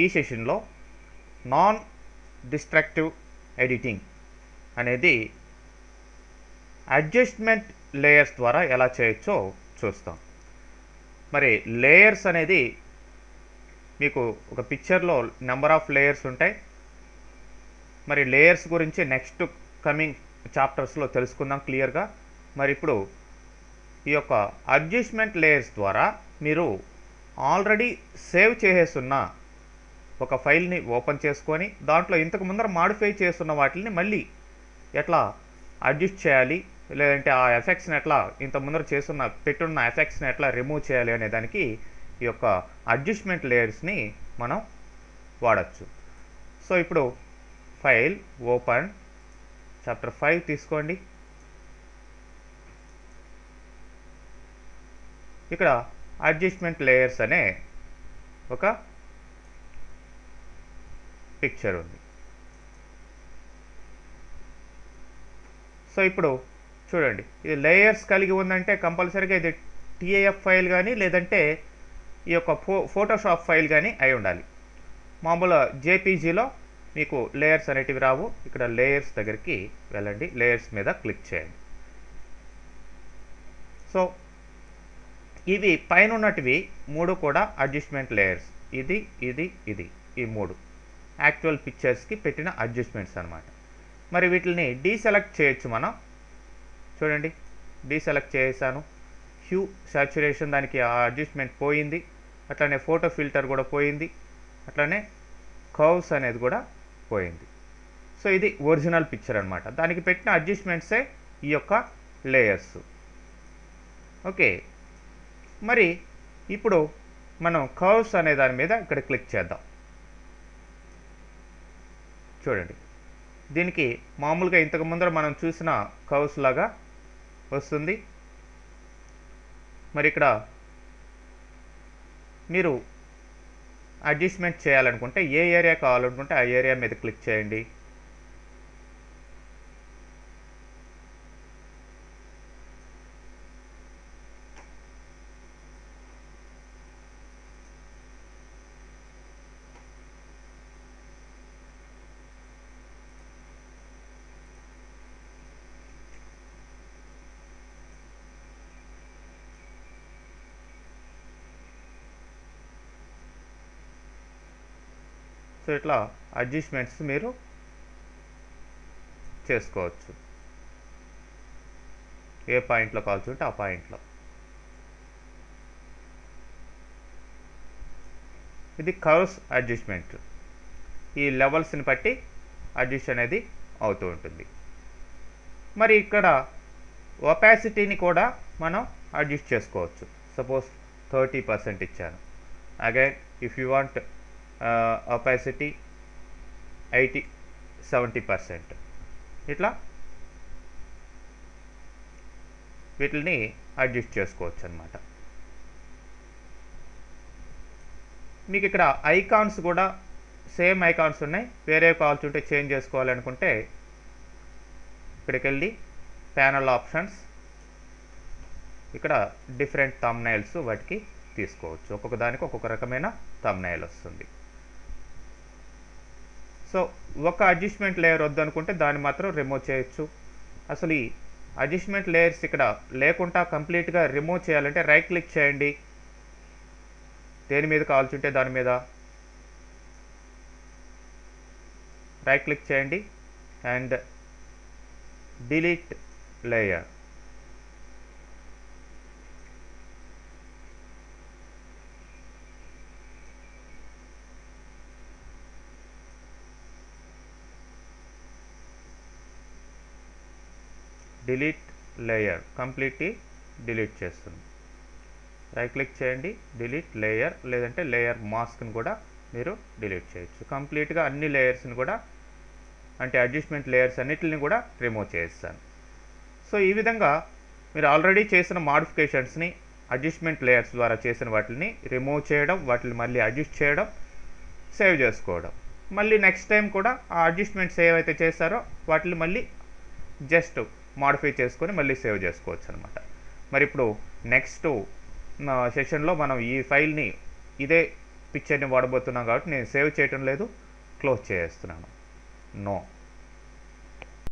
ఈ సెషన్లో non destructive editing అనేది అడ్జస్ట్మెంట్ లేయర్స్ ద్వారా ఎలా చేయొచ్చో చూస్తాం. మరి లేయర్స్ అనేది మీకు ఒక పిక్చర్లో నెంబర్ ఆఫ్ లేయర్స్ ఉంటాయి. మరి లేయర్స్ గురించి నెక్స్ట్ కమింగ్ చాప్టర్స్లో తెలుసుకుందాం క్లియర్గా. మరి ఇప్పుడు ఈ యొక్క అడ్జస్ట్మెంట్ లేయర్స్ ద్వారా మీరు ఆల్రెడీ సేవ్ చేసేస్తున్న ఒక ఫైల్ని ఓపెన్ చేసుకొని దాంట్లో ఇంతకు ముందర మాడిఫై చేస్తున్న వాటిని మళ్ళీ ఎట్లా అడ్జస్ట్ చేయాలి, లేదంటే ఆ ఎఫెక్ట్స్ని ఎట్లా ఇంత ముందర చేస్తున్న పెట్టున్న ఎఫెక్ట్స్ని ఎట్లా రిమూవ్ చేయాలి అనే దానికి ఈ యొక్క అడ్జస్ట్మెంట్ లేయర్స్ని మనం వాడచ్చు. సో ఇప్పుడు ఫైల్ ఓపెన్ చాప్టర్ 5 తీసుకోండి. ఇక్కడ అడ్జస్ట్మెంట్ లేయర్స్ అనే ఒక పిక్చర్ ఉంది. సో ఇప్పుడు చూడండి, ఇది లేయర్స్ కలిగి ఉందంటే కంపల్సరీగా ఇది టీఏఎఫ్ ఫైల్ కానీ లేదంటే ఈ యొక్క ఫోటోషాప్ ఫైల్ కానీ అయి ఉండాలి. మామూలు జేపీజీలో మీకు లేయర్స్ అనేటివి రావు. ఇక్కడ లేయర్స్ దగ్గరికి వెళ్ళండి, లేయర్స్ మీద క్లిక్ చేయండి. సో ఇవి పైన ఉన్నటివి 3 కూడా అడ్జస్ట్మెంట్ లేయర్స్. ఇది ఇది ఇది ఈ 3 యాక్చువల్ పిక్చర్స్కి పెట్టిన అడ్జస్ట్మెంట్స్ అనమాట. మరి వీటిని డీసెలెక్ట్ చేయొచ్చు మనం. చూడండి, డీసెలెక్ట్ చేసాను. హ్యూ సాచురేషన్ దానికి ఆ అడ్జస్ట్మెంట్ పోయింది. అట్లానే ఫోటో ఫిల్టర్ కూడా పోయింది. అట్లానే కర్వ్స్ అనేది కూడా పోయింది. సో ఇది ఒరిజినల్ పిక్చర్ అనమాట. దానికి పెట్టిన అడ్జస్ట్మెంట్సే ఈ యొక్క లేయర్స్. ఓకే, మరి ఇప్పుడు మనం కర్వ్స్ అనే దాని మీద ఇక్కడ క్లిక్ చేద్దాం. చూడండి, దీనికి మామూలుగా ఇంతకు ముందర మనం చూసిన కర్వ్స్ లాగా వస్తుంది. మరి ఇక్కడ మీరు అడ్జస్ట్మెంట్ చేయాలనుకుంటే ఏ ఏరియా కావాలనుకుంటే ఆ ఏరియా మీద క్లిక్ చేయండి. సో ఇట్లా అడ్జస్ట్మెంట్స్ మీరు చేసుకోవచ్చు. ఏ పాయింట్లో కావాల్సి ఉంటే ఆ పాయింట్లో. ఇది కర్వ్స్ అడ్జస్ట్మెంట్. ఈ లెవెల్స్ని బట్టి అడ్జస్ట్ అనేది అవుతూ ఉంటుంది. మరి ఇక్కడ ఒపాసిటీని కూడా మనం అడ్జస్ట్ చేసుకోవచ్చు. సపోజ్ 30% ఇచ్చాను. Again if you want opacity 70% ఇట్లా వీటిని అడ్జస్ట్ చేసుకోవచ్చు అన్నమాట. మీకు ఇక్కడ ఐకాన్స్ కూడా సేమ్ ఐకాన్స్ ఉన్నాయి. వేరే కావాల్సి ఉంటే చేంజ్ చేసుకోవాలనుకుంటే ఇక్కడికి వెళ్ళి ప్యానల్ ఆప్షన్స్, ఇక్కడ డిఫరెంట్ థంబ్నైల్స్ వాటికి తీసుకోవచ్చు. ఒక్కొక్క దానికి ఒక్కొక్క రకమైన థంబ్నైల్ వస్తుంది. సో ఒక అడ్జస్ట్మెంట్ లేయర్ వద్దనుకుంటే దాన్ని మాత్రం రిమూవ్ చేయొచ్చు. అసలు ఈ అడ్జస్ట్మెంట్ లేయర్స్ ఇక్కడ లేకుండా కంప్లీట్గా రిమూవ్ చేయాలంటే రైట్ క్లిక్ చేయండి. దేని మీద కావాల్సి ఉంటే దాని మీద రైట్ క్లిక్ చేయండి and delete layer. Delete layer completely delete చేస్తుంది. రైట్ క్లిక్ చేయండి, డిలీట్ లేయర్, లేదంటే లేయర్ మాస్క్ని కూడా మీరు డిలీట్ చేయొచ్చు. కంప్లీట్గా అన్ని లేయర్స్ని కూడా అంటే అడ్జస్ట్మెంట్ లేయర్స్ అన్నిటిని కూడా రిమూవ్ చేస్తాను. సో ఈ విధంగా మీరు ఆల్రెడీ చేసిన మాడిఫికేషన్స్ని అడ్జస్ట్మెంట్ లేయర్స్ ద్వారా చేసిన వాటిని రిమూవ్ చేయడం, వాటిని మళ్ళీ అడ్జస్ట్ చేయడం, సేవ్ చేసుకోవడం. మళ్ళీ నెక్స్ట్ టైం కూడా ఆ అడ్జస్ట్మెంట్స్ ఏవైతే చేస్తారో వాటిని మళ్ళీ జస్ట్ మాడిఫై చేసుకొని మళ్ళీ సేవ్ చేసుకోవచ్చు అనమాట. మరి ఇప్పుడు నెక్స్ట్ సెషన్లో మనం ఈ ఫైల్ని ఇదే పిక్చర్ని వాడబోతున్నాం కాబట్టి నేను సేవ్ చేయటం లేదు, క్లోజ్ చేస్తున్నాను. నో.